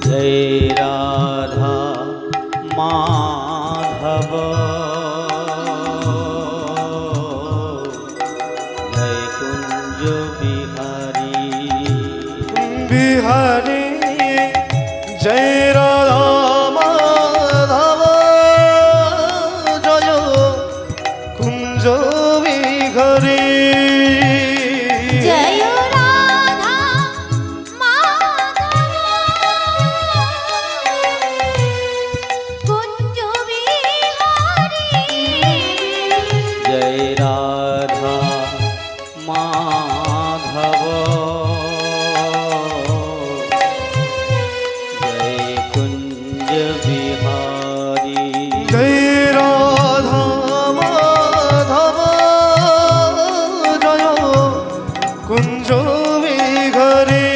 जय राधा माधव जय कुंज बिहारी बिहारी जय राधा माधव जय कुंज बिहारी जय राधा माधव जय कुंज बिहारी जय राधा माधव जय कुंज बिहारी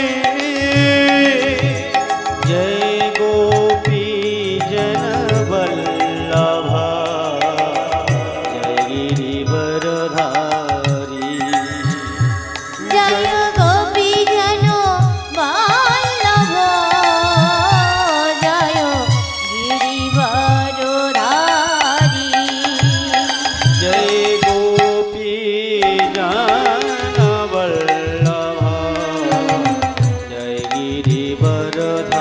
जय गोपी जन वल्लभ जय गिरिवरधारी जय गोपी जनो वल्लभ जय गिरिवरधारी जय गोपी जन वल्लभ जय गिरिवरधारी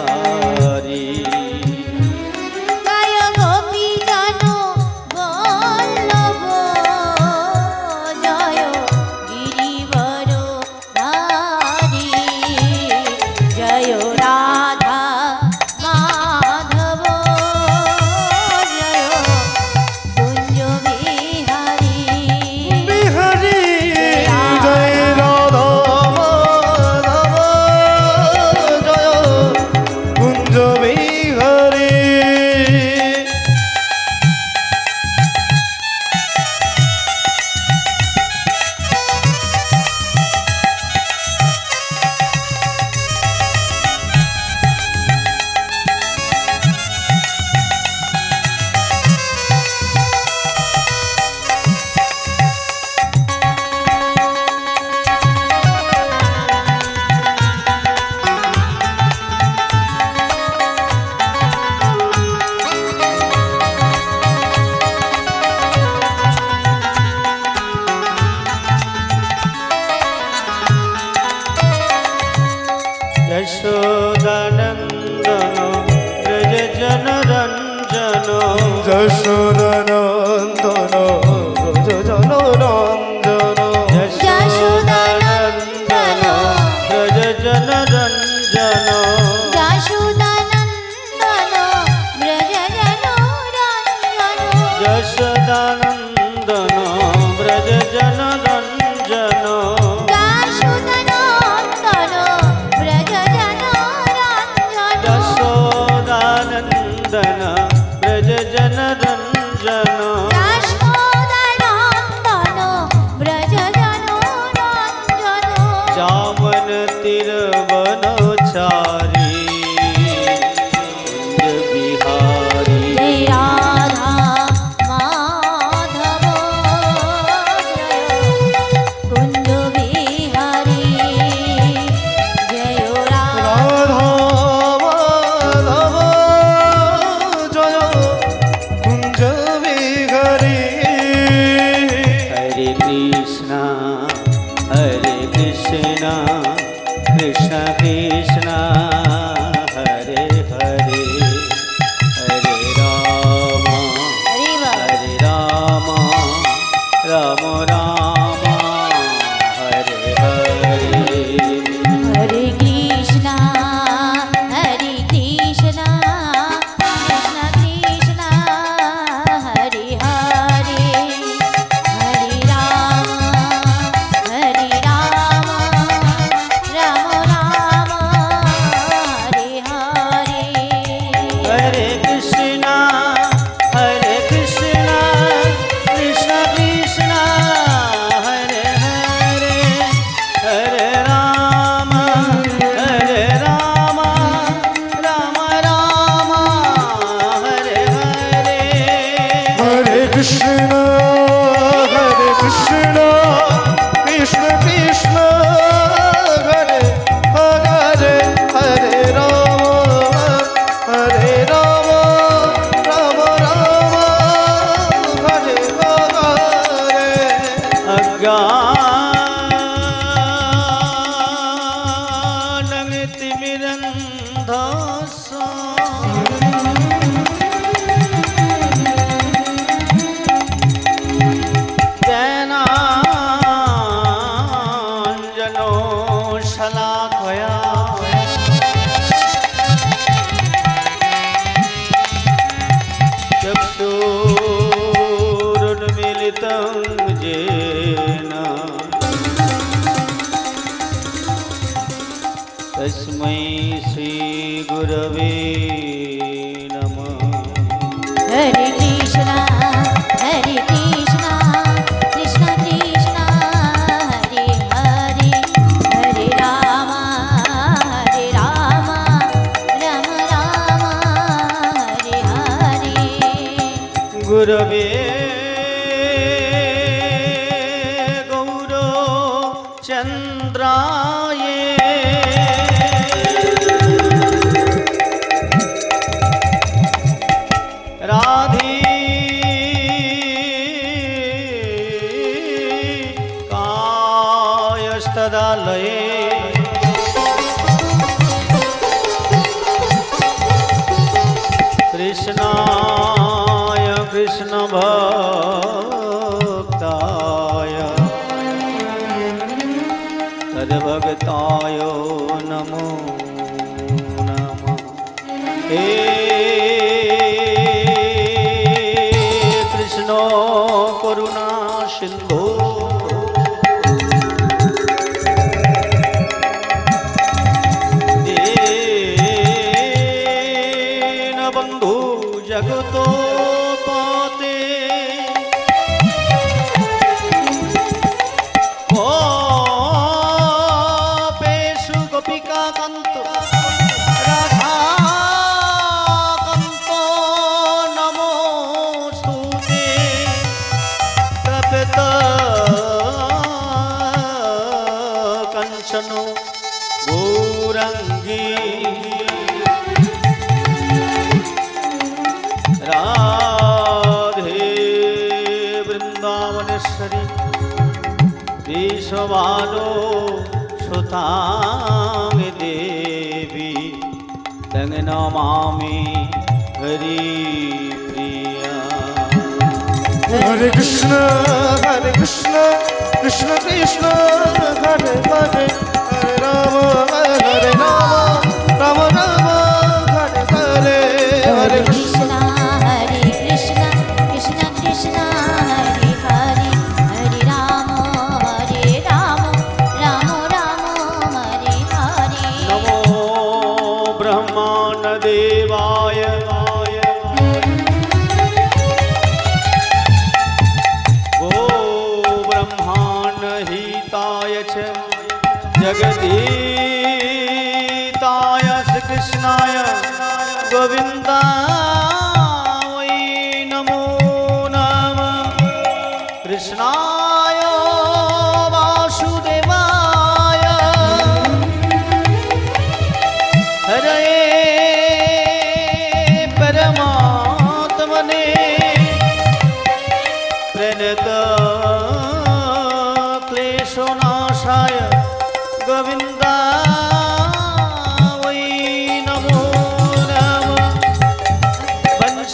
जय गोपी जनो वल्लभ जय गिरिवरधारी जय राधा माधव जय कुंज बिहारी बिहारी जय राधा माधव जय कुंज बिहारी यशोदानन्दन व्रज जन रञ्जन যশোদানন্দন ব্রজ জনরঞ্জন यशोदानन्दन व्रज जन रञ्जन यशोदानन्दन व्रज जनो रञ्जन यशोदानन्दन व्रज जन रञ्जन यशोदानन्दन व्रज जनो रञ्जन यशोदानन्दन नंदन ब्रज जन रंजन यशोदनन्दन व्रज जनो रञ्जन जामन तिरवनचारी कुंज बिहारी जय राधा माधव कुंज बिहारी जय राधा রাধা মাধব জয় কুঞ্জ বিহারী हरे कृष्णा कृष्ण कृष्ण हरे हरे हरे राम हरि राम राम हरे हरे हरे कृष्णा कृष्ण कृष्ण हरे हरे हरे राम राम राम हरे हरे हरे कृष्णा कृष्ण कृष्ण हरे हरे हरे राम राम हरे हरे हरे कृष्ण कृष्ण कृष्ण हरे हरे हरे राम राम हरे हरे अज्ञानमितिमिरन्धस्य ज्ञानाञ्जनो शलाकया चक्षुरुन्मीलितं येन तस्मै श्रीगुरवे नमः हरे कृष्णा कृष्ण कृष्ण हरे हरे हरे राम राम राम हरे हरे गुरवे गौरो चन्द्राय राधी कायस्तदालये कृष्णाय कृष्ण भक्ताय तद्भक्ताय नमो नमः हे कृष्ण करुणा सिंधु बंधु जगतोपते गोपेषु गोपिका कान्त राधाकान्तो नमोऽस्तुते तप्त कंचनो गौरंगी राधे वृंदावनेश्वरी विश्वभानो सुतांग देवी तंग नमामि हरिप्रिया हरे कृष्ण कृष्ण कृष्ण हरे हरे हरे राम राम हरे हरे हरे कृष्ण कृष्ण कृष्ण कृष्ण हरे हरे हरे राम राम हरे हरे नमो ब्रह्माण्ड देवाय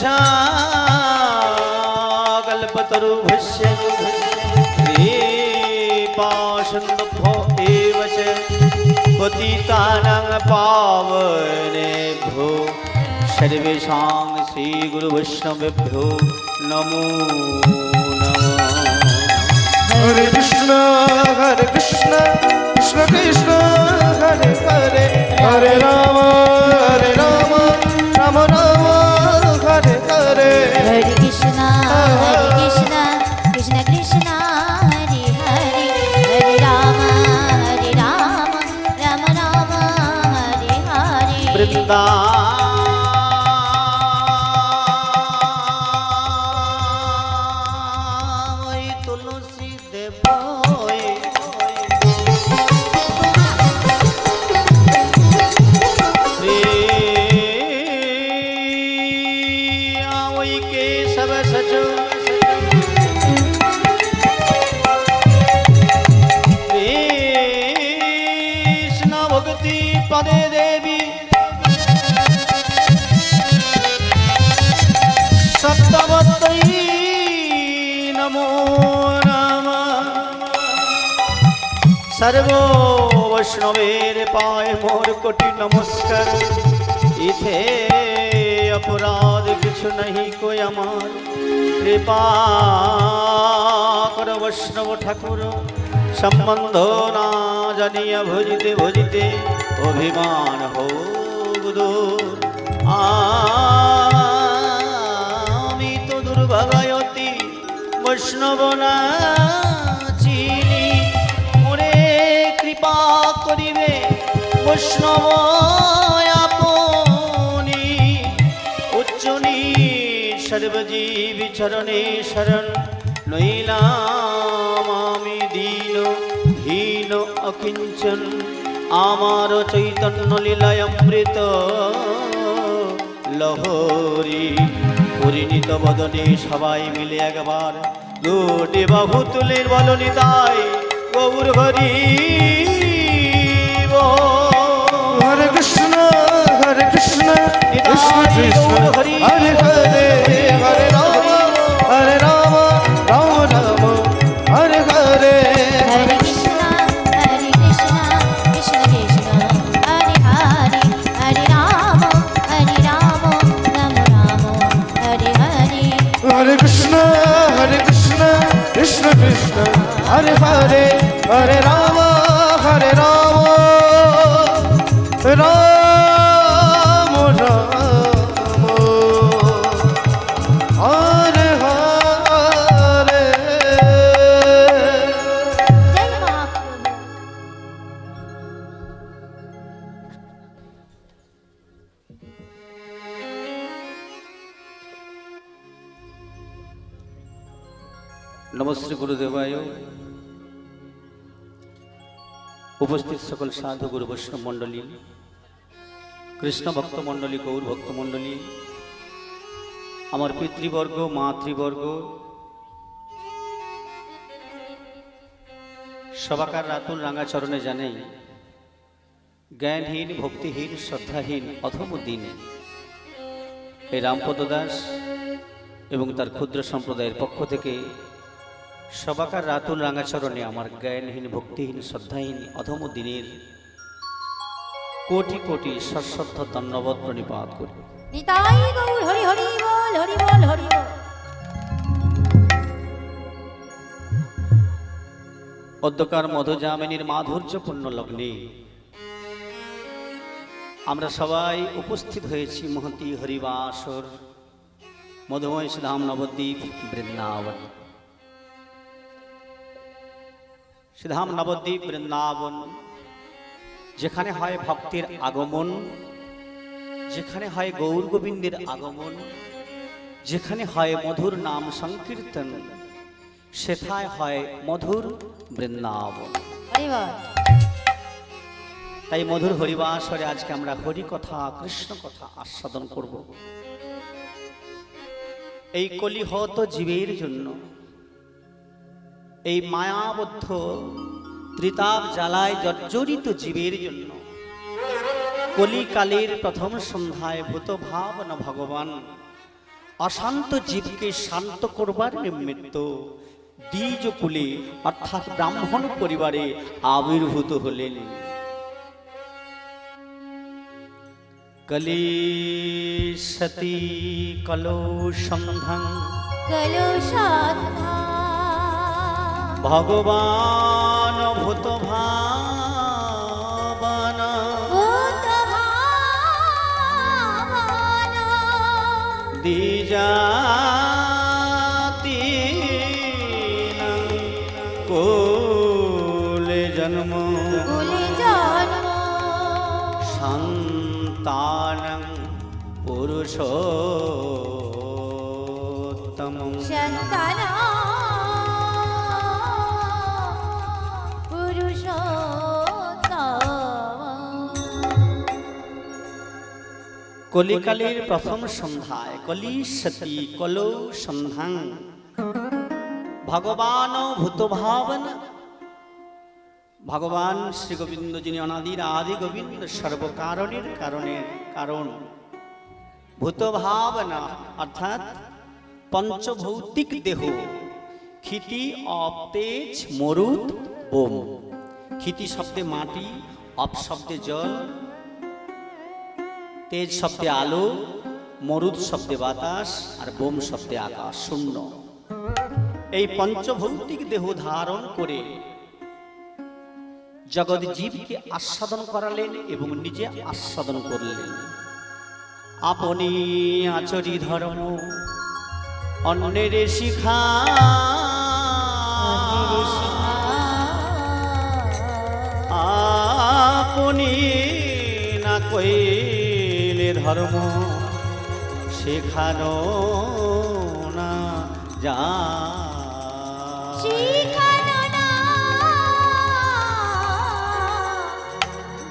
वृक्षा कल्पतरुभ्यश्च कृपासिन्धुभ्यो एव च पतितानां पावनेभ्यो सर्वेषां श्रीगुरुवैष्णवेभ्यो नमो नमः। हरे कृष्ण कृष्ण कृष्ण हरे हरे हरे राम राम राम हरे हरे हरे कृष्णा कृष्ण कृष्ण हरे हरे हरे राम राम राम हरे हरे वृंदावई तुलसी देवोई वही केशव सचो कृष्ण भक्ति पदे देवी सप्तमतई नमो नमः। सर्वो वैष्णवेर पाय मोर कोटि नमस्कार। इथे अपराध किछु नहीं कोई अमार कृपा कर वैष्णव ठाकुर संबंध ना जानिया भजिते भजिते अभिमान हो दूर। आमी तो दुर्भागयती वैष्णव ना चिनी मोरे कृपा करिबे वैष्णव আপনি উচ্চনি সর্বজীবী চরণে শরণ নইলাম আমি দীন হীন অকিঞ্চন আমার চৈতন্য লীলায় অমৃত লহরী পরিণীত বদনে সবাই মিলে একবার দুটি বাহু তুলে বলনি তাই গৌর হরি हरे कृष्ण कृष्ण कृष्ण हरे हरे हरे राम राम राम हरे हरे हरे कृष्णा कृष्ण कृष्ण हरे हरे हरे राम राम राम हरे हरे हरे कृष्ण कृष्ण कृष्ण हरे हरे हरे राम राम राम हरे हरे। जय महाप्रभु। नमस्ते गुरुदेवाय। उपस्थित सकल साधु गुरु वैष्णव मंडली कृष्ण भक्त मंडली गौर भक्त मंडली आमार पितृवर्ग मातृवर्ग सबाकार रातुल रांगा चरणे जाने ज्ञानहीन भक्तिहीन श्रद्धाहीन अधम दिन ए रामपद दास एवं तार क्षुद्र सम्प्रदायेर पक्ष थेके सबाकार रातुल रांगा चरणे आमार ज्ञानहीन भक्तिहीन श्रद्धाहीन अधम दिनेर कोटि कोटि सश्रद्ध धन्यवाद प्रणिपात कরি। निताई गौर हरि हरि बोल हरि बोल हरि बोल। অধ্যকার মধুজামিনীর মাধুর্যপূর্ণ লগ্নে আমরা সবাই উপস্থিত হয়েছি মহতি হরিবাসর মধুময় সুধাম নবদ্বীপ বৃন্দাবন। সুধাম নবদ্বীপ বৃন্দাবন যেখানে হয় ভক্তের আগমন, যেখানে হয় গৌর গোবিন্দের আগমন, যেখানে হয় মধুর নাম সংকীর্তন, সেথায় হয় মধুর বৃন্দাবন। हरि बोल। তাই মধুর হরিবাসরে আজকে আমরা হরি কথা কৃষ্ণ কথা আস্বাদন করব। এই কলিহত জীবের জন্য, এই মায়াবদ্ধ ত্রিতাপ জ্বালায় জর্জরিত জীবের জন্য কলিকালের প্রথম সন্ধ্যায় ভূত ভাবন ভগবান অশান্ত জীবকে শান্ত করবার নিমিত্ত দ্বিজ কুলে অর্থাৎ ব্রাহ্মণ পরিবারে আবির্ভূত হলেন। কলি সতী কলো সন্ধান কলুষাধা ভগবান ভূত ভাবন ভূত ভাবনা দ্বিজাতি কোলে জন্ম কুলে জন্ম সন্তানং পুরুষোত্তমং সন্তানা কলিকালের প্রথম সন্ধ্যায় কলি সতী কলো সন্ধান ভগবান ভূত ভাবনা, ভগবান শ্রী গোবিন্দ যিনি অনাদির আদি গোবিন্দ সর্বকারণের কারণের কারণ, ভূত ভাবনা অর্থাৎ পঞ্চভৌতিক দেহ, ক্ষিতি অপ তেজ মরুত বোম। ক্ষিতি শব্দে মাটি, অপ শব্দে জল, তেজ শব্দে আলো, মরুদ শব্দে বাতাস, আর বোম শব্দে আকাশ শূন্য। এই পঞ্চভৌতিক দেহ ধারণ করে জগৎ জীবকে আস্বাদন করালেন এবং নিজে আস্বাদন করলেন। আপনি আচরি ধর্ম অন্যের শিখা, আপনি না কইলে ধর্ম শেখানো না যা, শিখানো না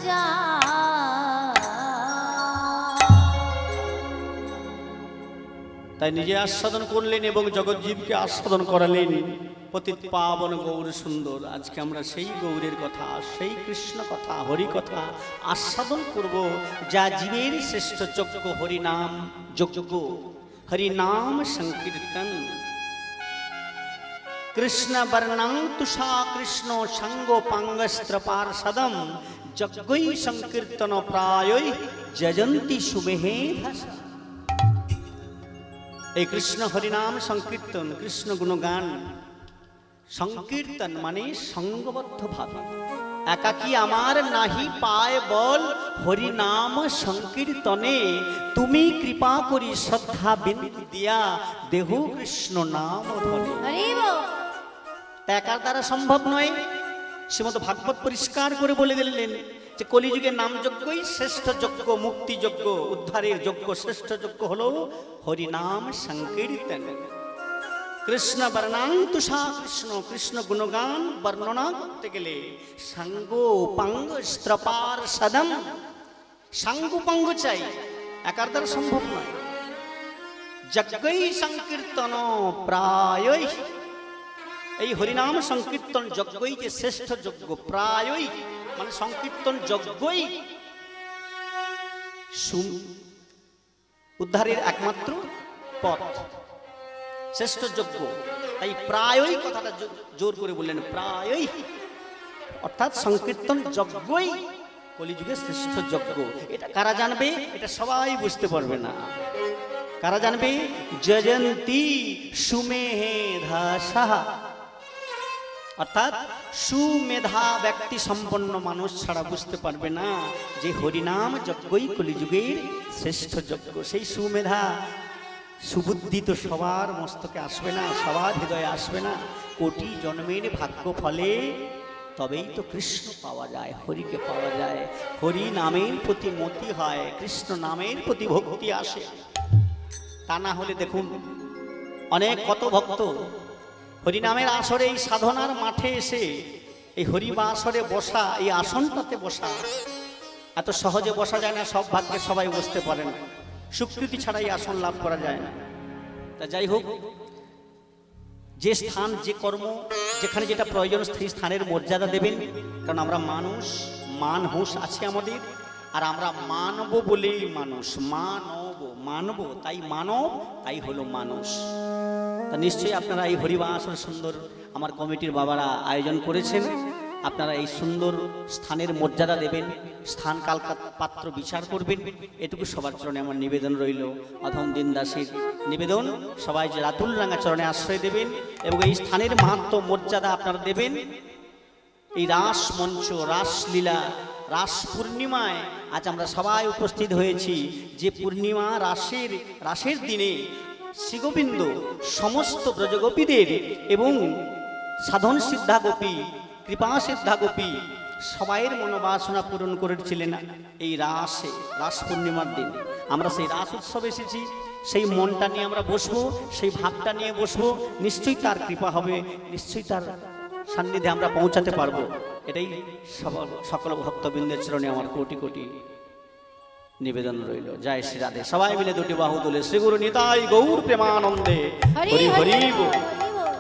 যা। তাই নিজে আস্বাদন করলেন এবং জগৎজীবকে আস্বাদন করালেন। পতিত পাবন গৌর সুন্দর। আজকে আমরা সেই গৌরের কথা, সেই কৃষ্ণ কথা, হরি কথা আস্বাদন করব, যা জীবের শ্রেষ্ঠ যজ্ঞ হরিনাম যজ্ঞ, হরিনাম সংকীর্তন। কৃষ্ণ বর্ণং তুষা কৃষ্ণ সঙ্গ পাঙ্গস্ত্র পার্ষদম যজ্ঞই সংকীর্তন প্রায়ই যজন্তি শুভে ভাষা। এই কৃষ্ণ হরিনাম সংকীর্তন, কৃষ্ণ গুণগান সংকীর্তন মানে সঙ্গবদ্ধ ভাবে। একাকি আমার নাহি পায় বল, হরিনাম সংকীর্তনে তুমি কৃপা করি শ্রদ্ধা বিন্দু দিয়া দেহ কৃষ্ণ নাম ধনে। হরি বল। একার দ্বারা সম্ভব নয়। শ্রীমদ ভাগবত পরিষ্কার করে বলে দিলেন যে কলিযুগের নাম যজ্ঞই শ্রেষ্ঠ যজ্ঞ, মুক্তি যজ্ঞ, উদ্ধারের যজ্ঞ, শ্রেষ্ঠ যজ্ঞ হলো হরিনাম সংকীর্তন। কৃষ্ণ বর্ণাং তুষা কৃষ্ণ, কৃষ্ণ গুণগান বর্ণনা করতে গেলে সাঙ্গ পাঙ্গ স্ত্রপার সদম, সাঙ্গ পাঙ্গ চাই, একার দ্বারা সম্ভব নয়। যজ্ঞই সংকীর্তন প্রায়ই, এই হরিনাম সংকীর্তন যজ্ঞই যে শ্রেষ্ঠ যজ্ঞ, প্রায়ই মানে সংকীর্তন যজ্ঞই উদ্ধারের একমাত্র পথ, শ্রেষ্ঠ যজ্ঞ। তাই প্রায়ই কথাটা জোর করে বললেন, প্রায়ই অর্থাৎ সংকীর্তন যজ্ঞই কলিযুগের শ্রেষ্ঠ যজ্ঞ। এটা কারা জানবে? এটা সবাই বুঝতে পারবে না। কারা জানবে? যজন্তি সুমেধা সাহা, অর্থাৎ সুমেধা ব্যক্তি সম্পন্ন মানুষ ছাড়া বুঝতে পারবে না যে হরিনাম যজ্ঞই কলিযুগের শ্রেষ্ঠ যজ্ঞ। সেই সুমেধা সুবুদ্ধি তো সবার মস্তকে আসবে না, সবার হৃদয়ে আসবে না। কোটি জন্মের ভাগ্য ফলে তবেই তো কৃষ্ণ পাওয়া যায়, হরিকে পাওয়া যায়। হরি নামের প্রতি মতি হয়, কৃষ্ণ নামের প্রতি ভক্তি আসে। তা না হলে দেখুন অনেক কত ভক্ত হরিনামের আসরে, এই সাধনার মাঠে এসে এই হরিবা আসরে বসা, এই আসনটাতে বসা এত সহজে বসা যায় না। সব ভাগ্যে সবাই বসতে পারে না, স্বীকৃতি ছাড়াই আসন লাভ করা যায় না। তা যাই হোক, যে স্থান, যে কর্ম, যেখানে যেটা প্রয়োজন সেই স্থানের মর্যাদা দেবেন। কারণ আমরা মানুষ, মান হুঁশ আছে আমাদের, আর আমরা মানব বলেই মানুষ। মানব মানব তাই মানব তাই হলো মানুষ। তা নিশ্চয়ই আপনারা এই হরিবাসর সুন্দর আমার কমিটির বাবারা আয়োজন করেছেন। আপনারা এই সুন্দর স্থানের মর্যাদা দেবেন, স্থান কাল পাত্র বিচার করবেন, এটুকু সবার চরণে আমার নিবেদন রইল। অধম দিন দাসীর নিবেদন, সবাই যে রাতুল রাঙা চরণে আশ্রয় দেবেন এবং এই স্থানের মাহাত্ম্য মর্যাদা আপনারা দেবেন। এই রাস মঞ্চ, রাসলীলা, রাস পূর্ণিমায় আজ আমরা সবাই উপস্থিত হয়েছি। যে পূর্ণিমা রাসের দিনে শ্রীগোবিন্দ সমস্ত ব্রজগোপীদের এবং সাধন সিদ্ধা গোপী, কৃপা সিদ্ধা গোপী সবাইয়ের মনোবাসনা পূরণ করেছিলেন এই রাস পূর্ণিমার দিন। আমরা সেই রাস উৎসবে এসেছি, সেই মনটা নিয়ে আমরা বসবো, সেই ভাবটা নিয়ে বসবো। নিশ্চয়ই তার কৃপা হবে, নিশ্চয়ই তার সান্নিধ্যে আমরা পৌঁছাতে পারবো। এটাই সকল ভক্তবৃন্দের চরণে আমার কোটি কোটি নিবেদন রইল। জয় শ্রী রাধে। সবাই মিলে দুটি বাহু তুলে শ্রী গুরু নিতাই গৌর প্রেমানন্দে হরি হরি হরি হরি বল, বল। হরি বল।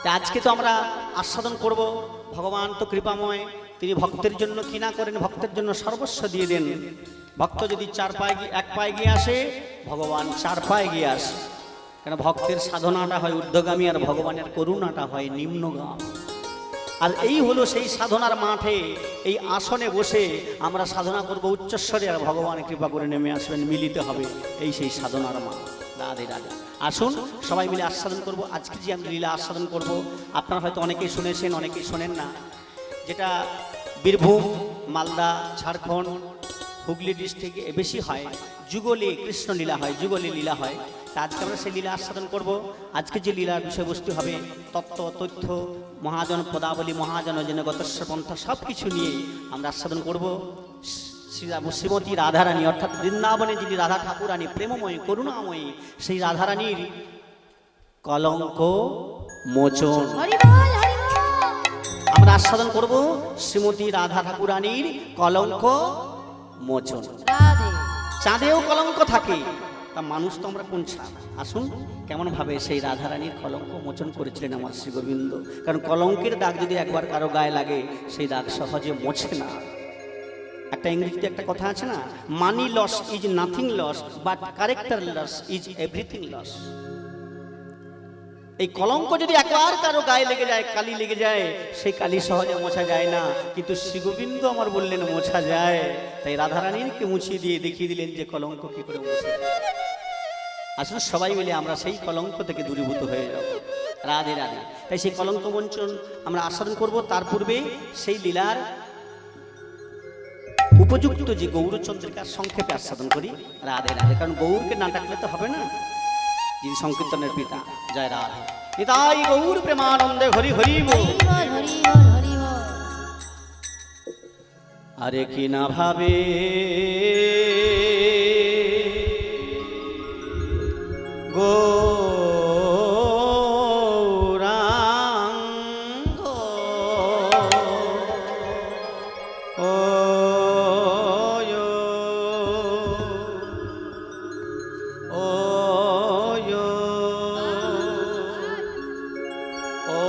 তা আজকে তো আমরা আস্বাদন করব। ভগবান তো কৃপাময়, তিনি ভক্তের জন্য কি না করেন, ভক্তের জন্য সর্বস্ব দিয়ে দেন। ভক্ত যদি এক পায়ে গিয়ে আসে, ভগবান 4 পায়ে গিয়ে আসে। কেন ভক্তের সাধনাটা হয় ঊর্ধ্বগামী, আর ভগবানের করুণাটা হয় নিম্নগামী। আর এই হলো সেই সাধনার মাঠে, এই আসনে বসে আমরা সাধনা করব উচ্চস্বরে, আর ভগবান কৃপা করে নেমে আসবেন, মিলিত হবে এই সেই সাধনার মাঠ। রাধে রাধে। আসুন সবাই মিলে আস্বাদন করব। আজকে যে আমি লীলা আস্বাদন করব, আপনারা হয়তো অনেকেই শুনেছেন, অনেকেই শোনেন না। যেটা বীরভূম, মালদা, ঝাড়খণ্ড, হুগলি ডিস্ট্রিক্টে বেশি হয়, যুগলী কৃষ্ণ লীলা হয়, যুগলী লীলা হয়। তা আজকে আমরা সেই লীলা আস্বাদন করব। আজকে যে লীলার বিষয়বস্তু হবে তত্ত্ব, তথ্য, মহাজন পদাবলী, মহাজন জনগতস্য পন্থা, সব কিছু নিয়ে আমরা আস্বাদন করব। শ্রীমতী রাধারানী অর্থাৎ বৃন্দাবনে যিনি রাধা ঠাকুরানী, প্রেমময়ী, করুণাময়ী, সেই রাধারানীর কলঙ্ক মোচন হরি বল, হরি বল। আমরা আস্বাদন করব। শ্রীমতী রাধা ঠাকুরানীর কলঙ্ক মোচন। রাধে। চাঁদেও কলঙ্ক থাকে, তা মানুষ তো আমরা কোন ছাড়। আসুন কেমন ভাবে সেই রাধারানীর কলঙ্ক মোচন করেছিলেন আমার শ্রী গোবিন্দ। কারণ কলঙ্কের দাগ যদি একবার কারো গায়ে লাগে, সেই দাগ সহজে মোছে না। একটা ইংরেজিতে একটা কথা আছে না, money loss is nothing loss, but character loss is everything loss. এই কলঙ্ক যদি একবার কারো গায়ে লেগে যায়, কালি লেগে যায়, সেই কালি সহজে মোছা যায় না। কিন্তু শ্রী গোবিন্দ আমার বললেন মোছা যায়। তাই রাধারানীকে মুছিয়ে দিয়ে দেখিয়ে দিলেন যে কলঙ্ক কি করে মুছে যায়। আসলে সবাই মিলে আমরা সেই কলঙ্ক থেকে দূরীভূত হয়ে যাব। রাধে রাধে। তাই সেই কলঙ্ক মোচন আমরা আস্বাদন করব। তার পূর্বে সেই লীলার উপযুক্ত যে গৌরচন্দ্রিকার সংক্ষেপে আস্বাদন করি। রাধে রাধে। কারণ গৌরকে না ডাকলে তো হবে না, যিনি সংকীর্তনের পিতা। জয় রাধে। নিতাই গৌর প্রেমানন্দে হরি হরি বল। হরি বল, হরি বল, হরি বল। আরে কি না ভাবে গৌরাঙ্গ, ও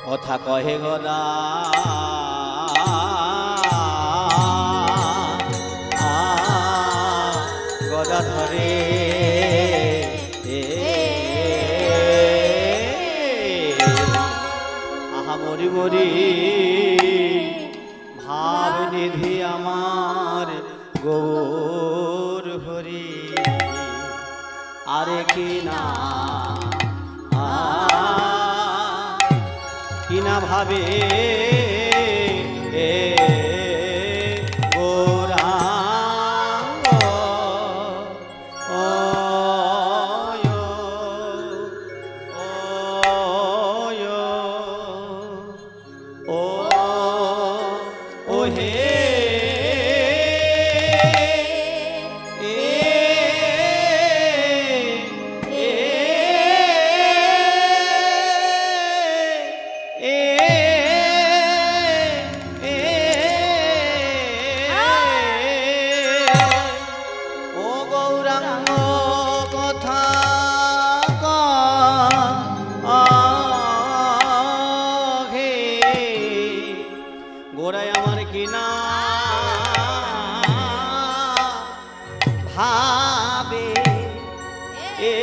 কথা কহে গদা গদা ধরে আহা মরি মরি ভাব নিধি আমার গৌর হরি। আরে কি না কিনা ভাবে ও গৌরাঙ্গ কথা হে গোড়ায় আমার কিনা ভাবে এ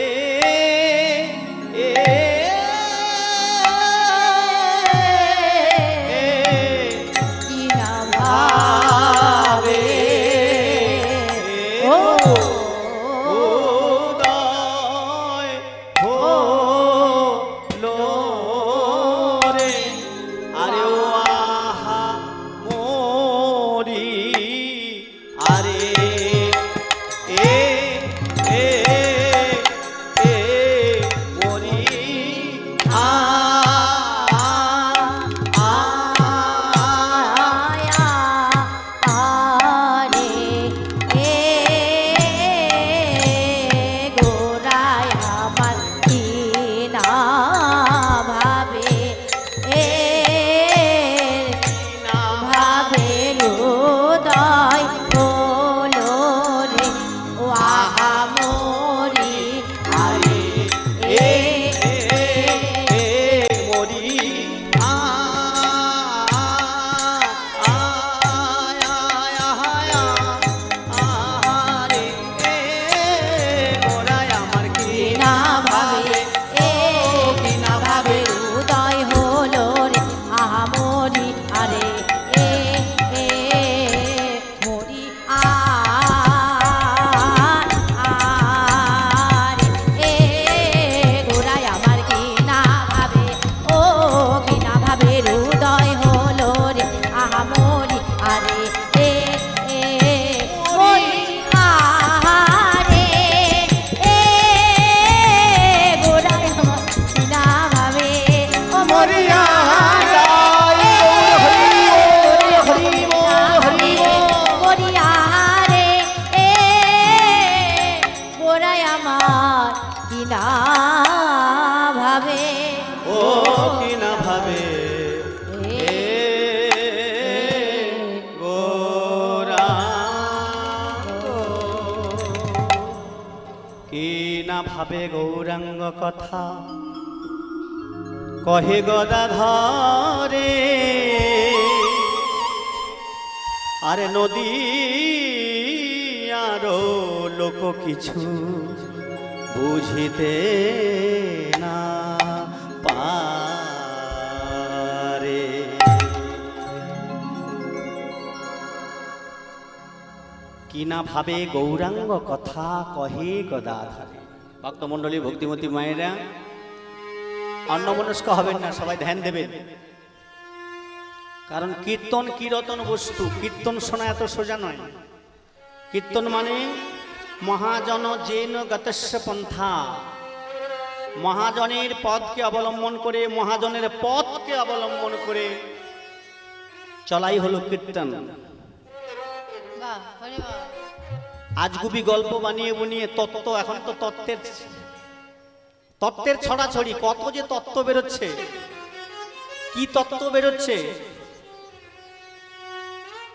কি না ভাবে ও উদয় হলো রে, আরে ও আহা মোরি, আরে এ এ এ মোরি আ আয়া আরে এ গোরায় আমার কি না ভাবে এ না ভাবে হৃদয় হলো রে ও আহা মোরি আরে এ মোরি আ আহারে এ মোরায় আমার কি না ভাবে এ বিনা ভাবে হৃদয় হলো রে আহা মোরি আরে এ মোরি আরে এ গোরায় আমার কি না ভাবে ও কি না ভাবে হৃদয় হলো রে আহা মোরি আরে এ মোরি আরে এ গোরায় আমার কি না ভাবে ও মরিয়া মরিয়া রে এ গোরায় আমার কি না ভাবে ও কি না ভাবে এ কি না ভাবে গৌরাঙ্গ কথা কহে গদাধরে, আরে নদী আরো লোক কিছু বুঝিতে না পারে। কি না ভাবে গৌরাঙ্গ কথা কহে গদাধরে। ভক্তমণ্ডলী ভক্তিমতী মায়েরা অন্যমনস্ক হবেন না, সবাই ধ্যান দেবেন, কারণ কীর্তন কীরতন বস্তু। কীর্তন শোনা এত সোজা নয়। কীর্তন মানে মহাজন জেন গতস্য পন্থা, মহাজনের পদকে অবলম্বন করে, মহাজনের পথকে অবলম্বন করে চলাই হলো কীর্তন। আজগুবি গল্প বানিয়ে বানিয়ে তত্ত্ব, এখন তো তত্ত্বের ছড়াছড়ি, কত যে তত্ত্ব বেরোচ্ছে, কি তত্ত্ব বেরোচ্ছে,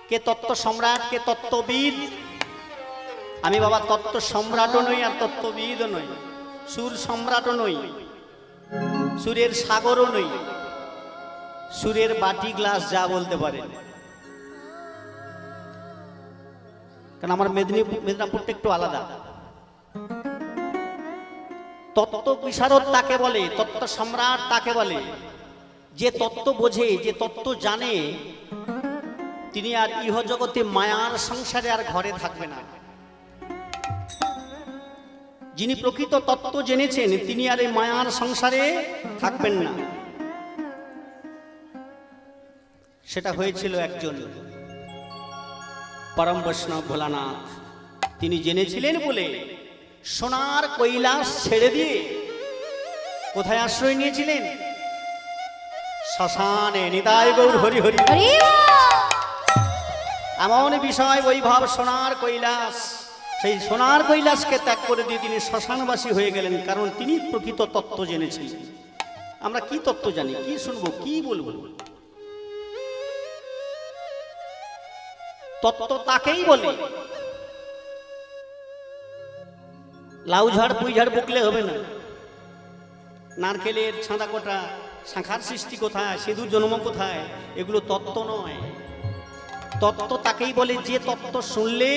কে তত্ত্ব সম্রাট, কে তত্ত্ববিদ। আমি বাবা তত্ত্ব সম্রাটও নই আর তত্ত্ববিদও নই, সুর সম্রাটও নই, সুরের সাগরও নই, সুরের বাটি গ্লাস যা বলতে পারে। কারণ আমার মেদিনীপুরটা একটু আলাদা। তত্ত্ব বিশারদ তাকে বলে, তত্ত্ব সম্রাট তাকে বলে, যে তত্ত্ব বোঝে, যে তত্ত্ব জানে, তিনি আর ইহজগতে মায়ার সংসারে আর ঘরে থাকবে না। যিনি প্রকৃত তত্ত্ব জেনেছেন তিনি আর এই মায়ার সংসারে থাকবেন না। সেটা হয়েছিল একজন পরম বৈষ্ণব ভোলানাথ। তিনি জেনেছিলেন বলে সোনার কৈলাস ছেড়ে দিয়ে কোথায় আশ্রয় নিয়েছিলেন? শ্মশানে। নিতাই গৌর হরি হরি। হরি এমন বিষয় বৈভব সোনার কৈলাস, সেই সোনার কৈলাসকে ত্যাগ করে দিয়ে তিনি শ্মশানবাসী হয়ে গেলেন, কারণ তিনি প্রকৃত তত্ত্ব জেনেছিলেন। আমরা কি তত্ত্ব জানি, কি শুনবো, কি বলবো? তত্ত্ব তাকেই বলে। লাউ ঝাড় পুই ঝাড় বকলে হবে না। নারকেলের ছাঁদা কোটা, শাঁখার সৃষ্টি কোথায়, সিঁদুর জন্ম কোথায়, এগুলো তত্ত্ব নয়। তত্ত্ব তাকেই বলে যে তত্ত্ব শুনলে,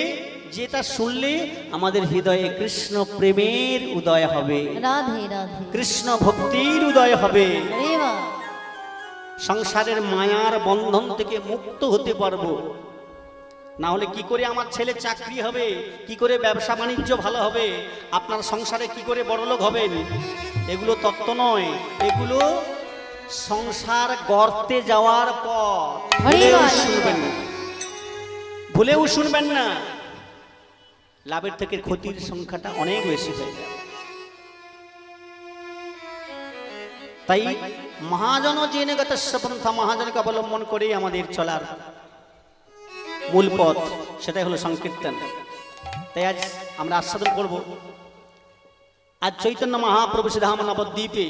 যেটা শুনলে আমাদের হৃদয়ে কৃষ্ণ প্রেমের উদয় হবে, রাধে রাধে, কৃষ্ণ ভক্তির উদয় হবে, হরে বাবা, সংসারের মায়ার বন্ধন থেকে মুক্ত হতে পারবো। না হলে কি করে আমার ছেলে চাকরি হবে, কি করে ব্যবসা বাণিজ্য ভালো হবে, আপনার সংসারে কি করে বড়লোক হবেন, এগুলো তত্ত্ব নয়, এগুলো সংসার গর্তে যাওয়ার পর। ভুলেও শুনবেন না, ভুলেও শুনবেন না, লাভের থেকে ক্ষতির সংখ্যাটা অনেক বেশি হয়ে যাবে। তাই মহাজন জেনে গত পন্থা, মহাজনকে অবলম্বন করেই আমাদের চলার মূল পথ, সেটাই হলো সংকীর্তন। তাই আজ আমরা আস্বাদন করব। আজ চৈতন্য মহাপ্রভু শ্রীধাম নবদ্বীপে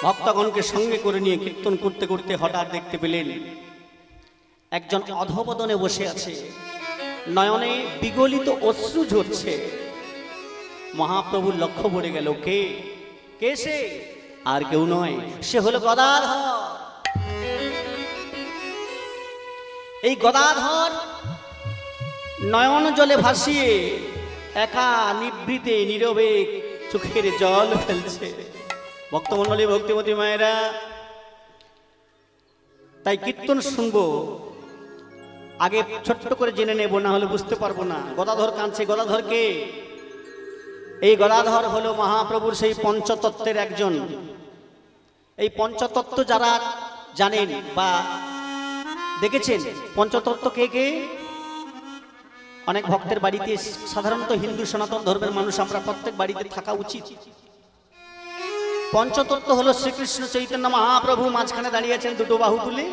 ভক্তগণকে সঙ্গে করে নিয়ে কীর্তন করতে করতে হঠাৎ দেখতে পেলেন একজন অধবদনে বসে আছে, নয়নে বিগলিত অশ্রু ঝরছে। মহাপ্রভুর লক্ষ্য পড়ে গেল, কে কে সে? আর কেউ নয়, সে হলো গদাধর। এই গদাধর নয়ন জলে ভাসিয়ে একা নিভৃতে নীরবে চোখের জল ফেলছে। ভক্তমণ্ডলী, ভক্তিমতী মায়েরা, তাই কীর্তন শুনবো, আগে ছোট্ট করে জেনে নেব, না হলে বুঝতে পারবো না। গদাধর কাঁদছে, গদাধর কে? এই গদাধর হলো মহাপ্রভুর সেই পঞ্চতত্ত্বের একজন। এই পঞ্চতত্ত্ব যারা জানেন বা দেখেছেন, পঞ্চতত্ত্ব কে কে? অনেক ভক্তের বাড়িতে, সাধারণত হিন্দু সনাতন ধর্মের মানুষ আমরা, প্রত্যেক বাড়িতে থাকা উচিত। পঞ্চতত্ত্ব হলো শ্রীকৃষ্ণ চৈতন্য মহাপ্রভু, মাঝখানে দাঁড়িয়ে আছেন দুটো বাহু তুলে।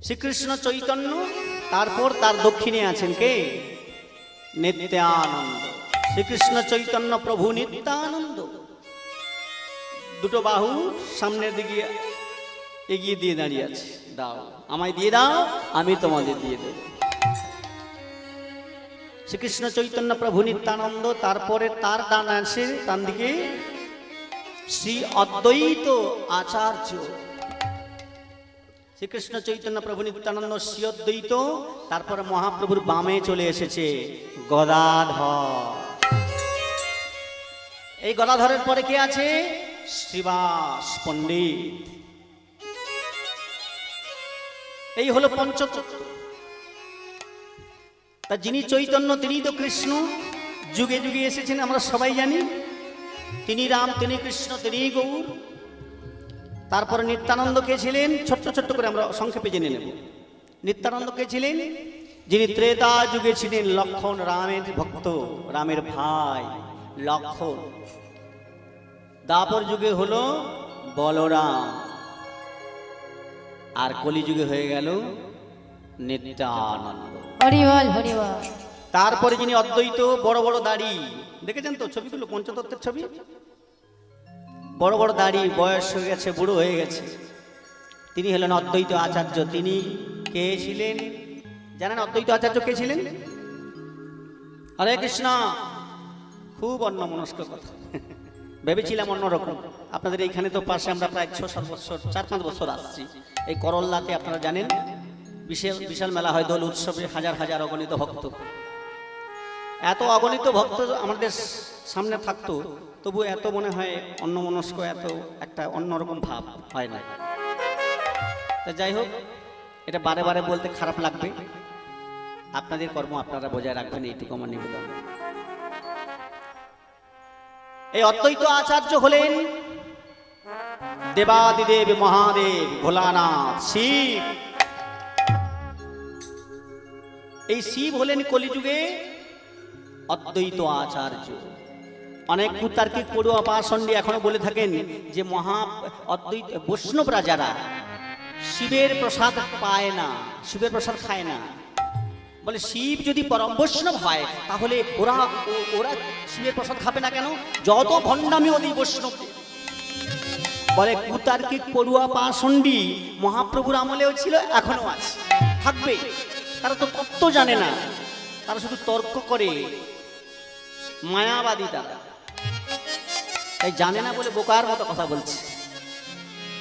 শ্রীকৃষ্ণ চৈতন্য, তারপর তার দক্ষিণে আছেন কে? নিত্যানন্দ। শ্রীকৃষ্ণ চৈতন্য প্রভু নিত্যানন্দ, দুটো বাহু সামনের দিকে এগিয়ে দিয়ে দাঁড়িয়ে আছে। দাও, আমায় দিয়ে দাও, আমি তোমাদের দিয়ে দেব। শ্রীকৃষ্ণ চৈতন্য প্রভু নিত্যানন্দ, তারপরে তার ডান আছে ডান দিকে শ্রী অদ্বৈত আচার্য। শ্রীকৃষ্ণ চৈতন্য প্রভু নিত্যানন্দ, শ্রী অদ্বৈত, তারপরে মহাপ্রভুর বামে চলে এসেছে গদাধর। এই গদাধরের পরে কে আছে? শ্রীবাস পণ্ডিত। এই হলো পঞ্চতত্ত্ব। তা যিনি চৈতন্য, তিনি তো কৃষ্ণ, যুগে যুগে এসেছেন, আমরা সবাই জানি। তিনি রাম, তিনি কৃষ্ণ, তিনি গৌর। তারপরে নিত্যানন্দ কে ছিলেন? ছোট্ট ছোট্ট করে আমরা সংক্ষেপে জেনে নেব। নিত্যানন্দ কে ছিলেন? যিনি ত্রেতা যুগে ছিলেন লক্ষণ, রামের ভক্ত, রামের ভাই লক্ষণ। দাপর যুগে হলো বলরাম, আর কলি যুগে হয়ে গেল নিত্যানন্দ। হরি বল, হরি বল। তারপরে যিনি অদ্বৈত, বড় বড় দাড়ি, দেখেছেন তো ছবিগুলো, পঞ্চতত্ত্বের ছবি, বড় বড় দাড়ি, বয়স হয়ে গেছে, বুড়ো হয়ে গেছে, তিনি হলেন অদ্বৈত আচার্য। তিনি কে ছিলেন জানেন? অদ্বৈত আচার্য কে ছিলেন? হরে কৃষ্ণ। খুব অন্যমনস্ক কথা, ভেবেছিলাম অন্যরকম। আপনাদের এইখানে তো পাশে আমরা প্রায় 6-7 বছর, 4-5 বছর আসছি। এই করল্লাতে আপনারা জানেন বিশাল বিশাল মেলা হয়, দোল উৎসবে হাজার হাজার অগণিত ভক্ত। এত অগণিত ভক্ত আমাদের সামনে থাকতো, তবু এত মনে হয় অন্যমনস্ক, এত একটা অন্যরকম ভাব হয় না। তা যাই হোক, এটা বারে বারে বলতে খারাপ লাগবে, আপনাদের কর্ম আপনারা বজায় রাখবেন, এইটুকু আমার নিবেদন। এই অদ্বৈত আচার্য হলেন দেবাদিদেব মহাদেব ভোলানাথ শিব। এই শিব হলেন কলিযুগে অদ্বৈত আচার্য। অনেক কুতার্কিক পড়ুয়া পাষণ্ডী এখনো বলে থাকেন যে অদ্বৈত বৈষ্ণবরা যারা শিবের প্রসাদ পায় না, শিবের প্রসাদ খায় না, বলে শিব যদি পরম বৈষ্ণব হয় তাহলে ওরা শিবের প্রসাদ খাবে না কেন? যত ভণ্ডামি ওদের বৈষ্ণব। বলে কুতার্কিক পড়ুয়া পাষণ্ডী মহাপ্রভুর আমলেও ছিল, এখনো আছে, থাকবে। তারা তো তত্ত্ব জানে না, তারা শুধু তর্ক করে, মায়াবাদী তারা, তাই জানে না বলে বোকার মতো কথা বলছে।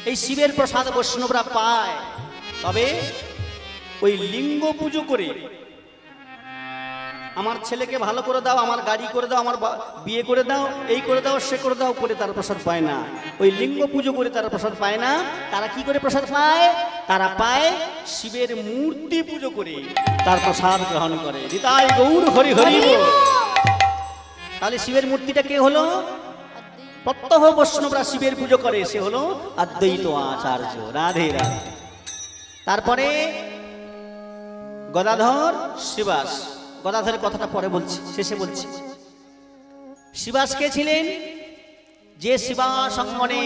এই শিবের প্রসাদ বৈষ্ণবরা পায়, তবে ওই লিঙ্গ পুজো করে আমার ছেলেকে ভালো করে দাও, আমার গাড়ি করে দাও, আমার বিয়ে করে দাও, এই করে দাও, সে করে দাও করে তারা প্রসাদ পায় না। ওই লিঙ্গ পুজো করে তারা প্রসাদ পায় না। তারা কি করে প্রসাদ পায়? তারা পায় শিবের মূর্তি পুজো করে তার প্রসাদ গ্রহণ করে। নিতাই গৌর হরি হরি বল। তাহলে শিবের মূর্তিটা কে হলো? প্রত্যহ বৈষ্ণবরা শিবের পুজো করে, সে হলো অদ্বৈত আচার্য। রাধে রাধে। তারপরে গদাধর শিবাস। গদাধরের কথাটা পরে বলছি, শেষে বলছি। শিবাস কে ছিলেন? যে শিবাস অঙ্গনে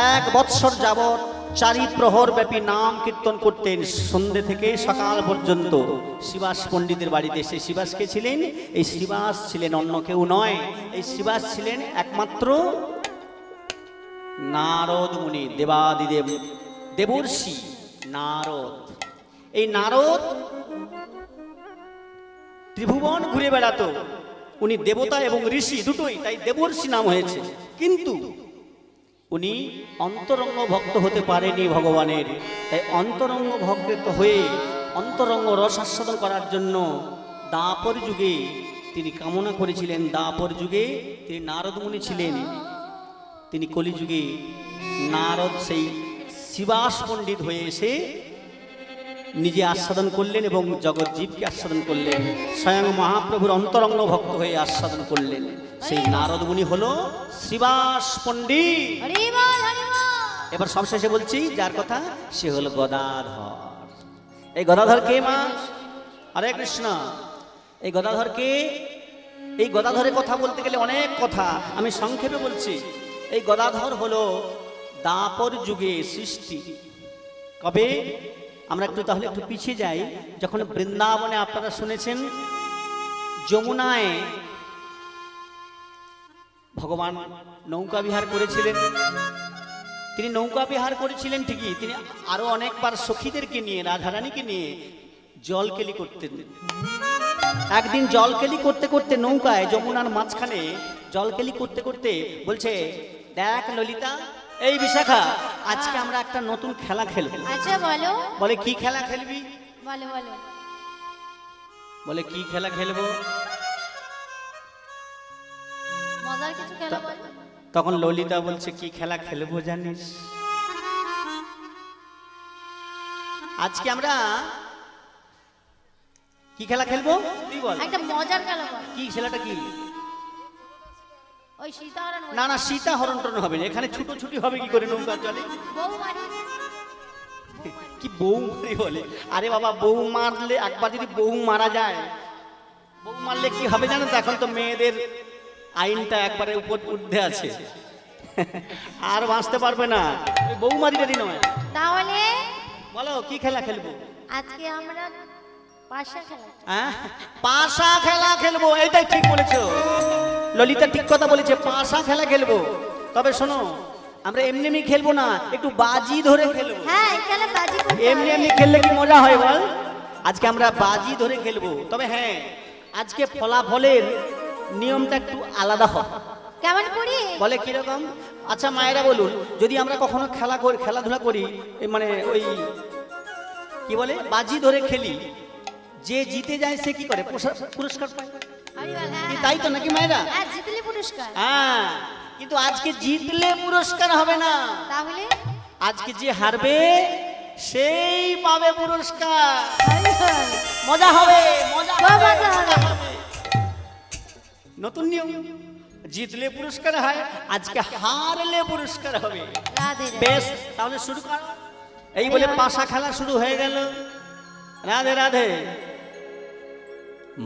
1 বৎসর যাবৎ 4 প্রহর ব্যাপী নাম কীর্তন করতেন সন্ধ্যে থেকে সকাল পর্যন্ত। শিবাস পণ্ডিতের বাড়িতে সে শিবাস কে ছিলেন? এই শিবাস ছিলেন অন্য কেউ নয়, এই শিবাস ছিলেন একমাত্র নারদ মুনি, দেবাদিদেব দেবর্ষি নারদ। এই নারদ ত্রিভুবন ঘুরে বেড়াতো। উনি দেবতা এবং ঋষি দুটোই, তাই দেবর্ষি নাম হয়েছে। কিন্তু উনি অন্তরঙ্গ ভক্ত হতে পারেনি ভগবানের। তাই অন্তরঙ্গ ভক্ত হয়ে অন্তরঙ্গ রস আস্বাদন করার জন্য দাপর যুগে তিনি কামনা করেছিলেন। দাপর যুগে তিনি নারদ মুনি ছিলেন, তিনি কলিযুগে নারদ সেই শিবাস পণ্ডিত হয়ে এসে নিজে আস্বাদন করলেন এবং জগৎজীবকে আস্বাদন করলেন। স্বয়ং মহাপ্রভুর অন্তরঙ্গ ভক্ত হয়ে আস্বাদন করলেন। সেই নারদ মুনি হলো শিবাস পণ্ডিত। হরি বল, হরি বল। এবার সবশেষে বলছি যার কথা, সে হলো গদাধর। এই গদাধর কে মা? হরে কৃষ্ণ। এই গদাধর কে? এই গদাধরের কথা বলতে গেলে অনেক কথা, আমি সংক্ষেপে বলছি। এই গদাধর হলো দাপর যুগে সৃষ্টি। কবে? আমরা তাহলে একটু পিছিয়ে যাই। যখন বৃন্দাবনে আপনারা শুনেছেন যমুনায় ভগবান নৌকা বিহার করেছিলেন। তিনি নৌকা বিহার করেছিলেন ঠিকই, তিনি আরো অনেকবার সখীদেরকে নিয়ে, রাধারানীকে নিয়ে জলকেলি করতেন। একদিন জলকেলি করতে করতে নৌকায় যমুনার মাঝখানে জলকেলি করতে করতে বলছে, দেখ ললিতা, এই বিশাখা, আজকে আমরা একটা নতুন খেলা খেলবো। আচ্ছা বলো। বলে কি খেলা খেলবি? বলো বলো। বলে কি খেলা খেলবো? মজার কিছু খেলা বলো। তখন ললিতা বলছে, কি খেলা খেলবো জানিস? আজকে আমরা কি খেলা খেলবো? তুই বল। একটা মজার খেলা বল। কি খেলাটা? কি? ওই সীতাহরণ। না না, সীতা হরণ টরণ হবে না, এখানে ছুটোছুটি হবে কি করে নৌকার জলে? বউ মারি। কি বউ মারি বলে? আরে বাবা, বউ মারলে, একবার যদি বউ মারা যায়, বউ মারলে কি হবে জানো তো? এখন তো মেয়েদের আইনটা একবারে উপর ঊর্ধ্বে আছে, আর বাঁচতে পারবে না। ওই বউ মারিটারই নয়। তাহলে বলো কি খেলা খেলবো? আজকে আমরা পাশা খেলা। হ্যাঁ, পাশা খেলা খেলবো। এইটাই ঠিক বলেছো ললিতা, ঠিক কথা বলেছে, পাশা খেলা খেলবো। তবে শোনো, আমরা এমনি এমনি খেলবো না, একটু বাজি ধরে খেলবো। হ্যাঁ, এখানে বাজি করতে এমনি হবে। এমনি খেললে কি মজা হয় বল? আজকে আমরা বাজি ধরে খেলবো। তবে হ্যাঁ, আজকে ফলাফলের নিয়মটা একটু আলাদা হবে। কেমন করি? বলে কিরকম? আচ্ছা মায়েরা বলুন, যদি আমরা কখনো খেলাধুলা করি, মানে ওই কি বলে, বাজি ধরে খেলি, যে জিতে যায় সে কি করে? পুরস্কার পায়। হরি বল, হ্যাঁ। তাই তো নাকি মায়েরা? হ্যাঁ, জিতলে পুরস্কার। হ্যাঁ, কিন্তু আজকে জিতলে পুরস্কার হবে না। তাহলে আজকে যে হারবে সেই পাবে পুরস্কার। হরি বল। মজা হবে, মজা খুব হবে, মজা হবে। নতুন নিয়ম, জিতলে পুরস্কার হয়, আজকে হারলে পুরস্কার হবে। রাধে রাধে। বেশ, তাহলে শুরু কর। এই বলে পাশা খেলা শুরু হয়ে গেল। রাধে রাধে।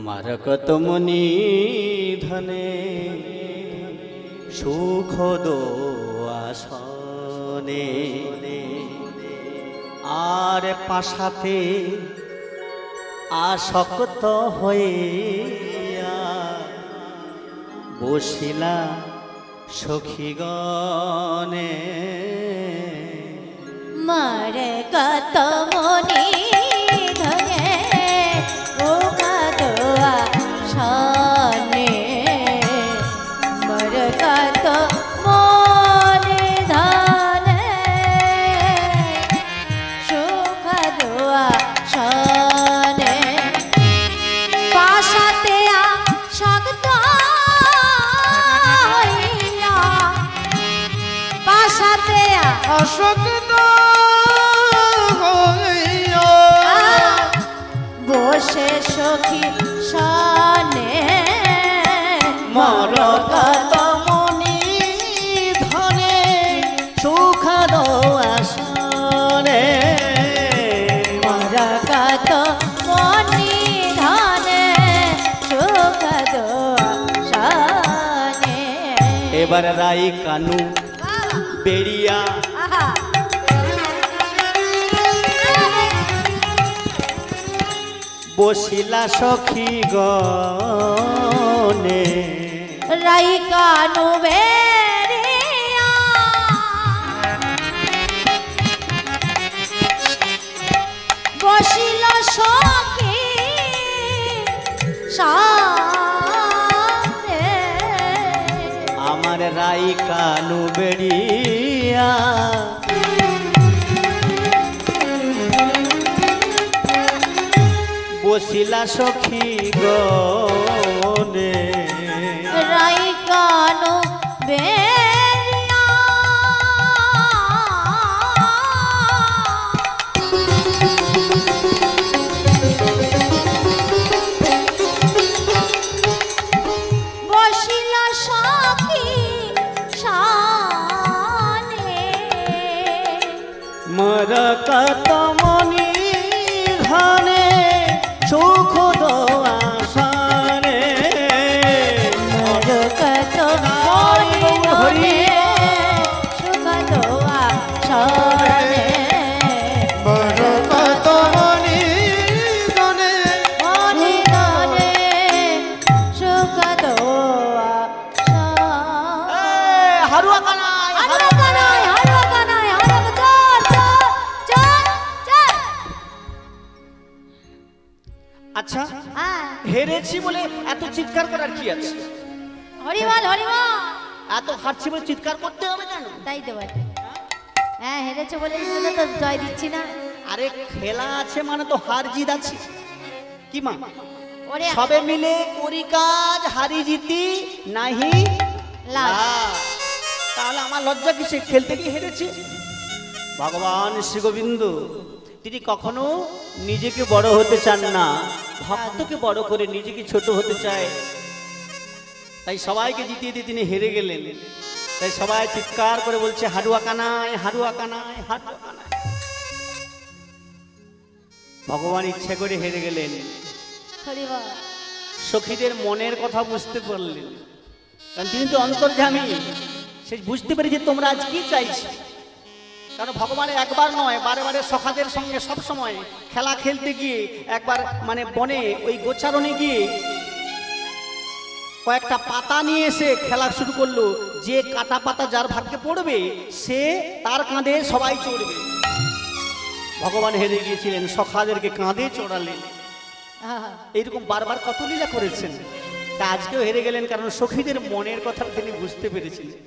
মারকত মনি ধনে সুখ দো আসনে, আর পাশাতে আসক্ত হইয়া বসিলা সখীগণে মর কত মনি ধরে ও কাদোয়া সনে মর কত মনি ধরে সুখ দোয়া সনে পাশাতে শক্ত হইয়া পাশাতে অশক্ত হইয়া বসে সখী সনে মর কত মনি ধনে সুখ আসনে মর কত মনি ধনে সুখ দোষনে এবার রাই কানু বেরিয়া আহা বসিলা সখী গনে রাই কানু বেরিয়া বসিল সখী সামনে আমার রাই কানু বেরিয়া বসিলা সখী গনে রাই কানু বেরিয়া বসিল সখী সানে মর কত মনি ধনে সুখ দোয়াশনে মর কত মনি ধনে সুখ দোয়া সনে মর কত মনি ধনে মনি ধনে সুখ দোয়া সনে হারুয়া কানাই হারুয়া কানাই হারুয়া কানাই হারুয়া চল চল চল আচ্ছা হ্যাঁ হেরেছি বলে এত চিৎকার করার কি আছে? হরিবল হরিবল এত হারছি বলে চিৎকার করতে হবে কেন? তাই তো বটে হ্যাঁ হেরেছে বলে এই জন্য তো জয় দিচ্ছি না আরে খেলা আছে মানে তো হার জিত আছে কি মা? ওরে সবে মিলে করি কাজ, হারি জিতি নাহি লাভ। লাভ। তাহলে আমার লজ্জা কিসে? খেলতে গিয়ে হেরেছি। ভগবান শ্রী গোবিন্দ তিনি কখনো নিজেকে বড় হতে চান না, ভক্তকে বড় করে নিজেকে ছোট হতে চায়। তাই সবাইকে জিতিয়ে দিয়ে তিনি হেরে গেলেন। তাই সবাই চিৎকার করে বলছে হারুয়া কানাই হারুয়া কানাই হারুয়া কানাই। ভগবান ইচ্ছে করে হেরে গেলেন। হরিবল সখীদের মনের কথা বুঝতে পারলেন, কারণ তিনি তো অন্তর্যামী। সে বুঝতে পেরেছে তোমরা আজ কি চাইছি। কারণ ভগবানের একবার নয়, বারে বারে সখাদের সঙ্গে সব সময় খেলা খেলতে গিয়ে একবার মানে বনে ওই গোচারণে গিয়ে কয়েকটা পাতা নিয়ে এসে খেলা শুরু করলো। যে কাটা পাতা যার ভাগ্যে পড়বে সে তার কাঁধে সবাই চড়বে। ভগবান হেরে গিয়েছিলেন, সখাদেরকে কাঁধে চড়ালেন। আহা, এইরকম বারবার কত লীলা করেছেন। তা আজকেও হেরে গেলেন, কারণ সখীদের মনের কথা তিনি বুঝতে পেরেছিলেন।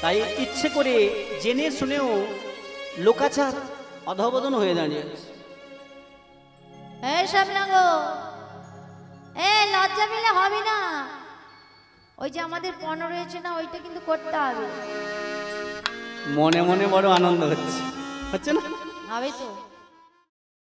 তাই ইচ্ছে করে জেনে শুনেও লোকাচার অধঃপতন হয়ে দাঁড়িয়েছে। এই স্বপ্না গো এ লজ্জা পেলে হবে না। ওই যে আমাদের পণ রয়েছে না, ওইটা কিন্তু করতে হবে। মনে মনে বড় আনন্দ হচ্ছে, হচ্ছে না? হবে তো।